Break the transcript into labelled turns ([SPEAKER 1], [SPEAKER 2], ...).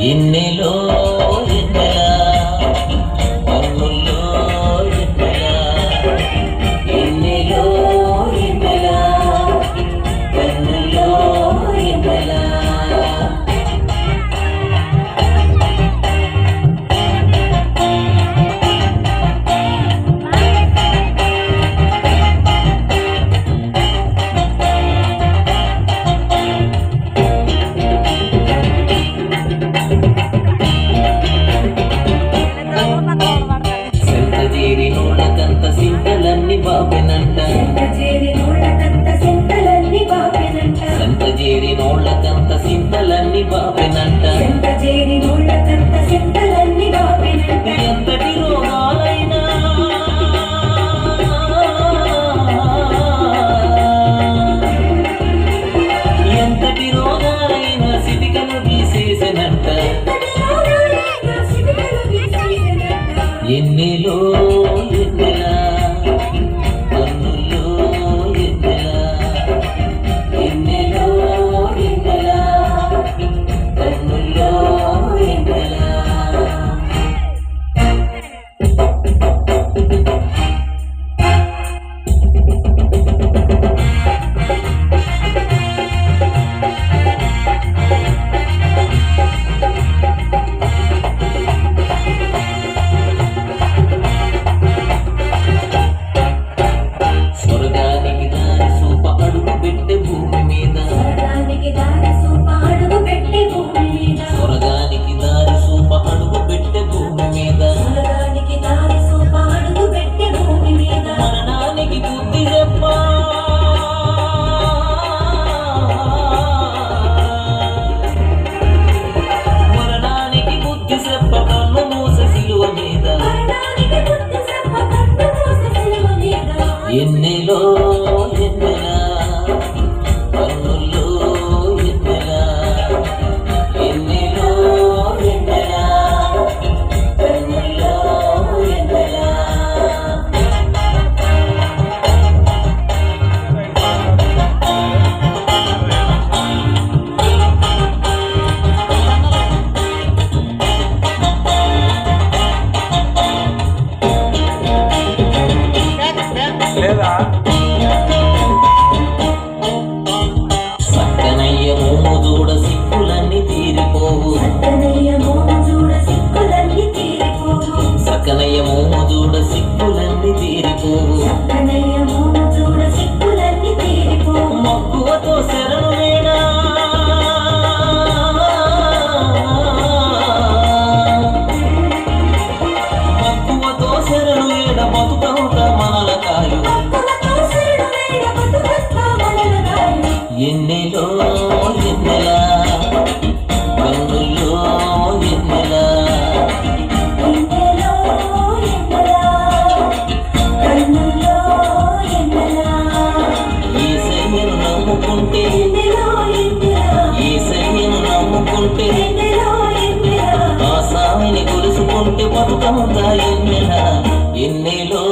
[SPEAKER 1] ఎన్నెలో ఎన్నెలా కన్నుల్లో ఎన్నెలా ఎన్నెలో ఎన్నెలా కన్నుల్లో ఎన్నెలా సింతలన్నీ బాపెనంట సంతజేరి నోళ్ళకంత సింతలన్నీ బాపెనంట ఎంతటి రోగాలైనా ఎంతటి రోగాలైనా సిటికలు తీసేసనంట ఎన్నెలో ఎన్నెలా కన్నుల్లో ఎన్నెలా ఎన్నెలో ఎన్నెలా కన్నుల్లో ఎన్నెలా ఎన్నెలో ఎన్నెలా కన్నుల్లో ఎన్నెలా ఎన్నెలో ఎన్నెలా కన్నుల్లో ఎన్నెలా సక్కనయ్య మోము చూడ సిక్కులన్నీ తీరిపోవు సక్కనయ్య మోము చూడ సిక్కులన్నీ తీరిపోవు మక్కువతో శరణు వేడా మక్కువతో శరణు వేడ బతుకవుతా మనల కాయు ఎన్నెలో ఎన్నెలా కన్నుల్లో ఎన్నెలా ఈశయ్యను నమ్ముకుంటే ఈశయ్యను నమ్ముకుంటే ఆ సామిని కొలుసుకుంటే బతుకముతా ఎన్నెలా ఎన్నెలో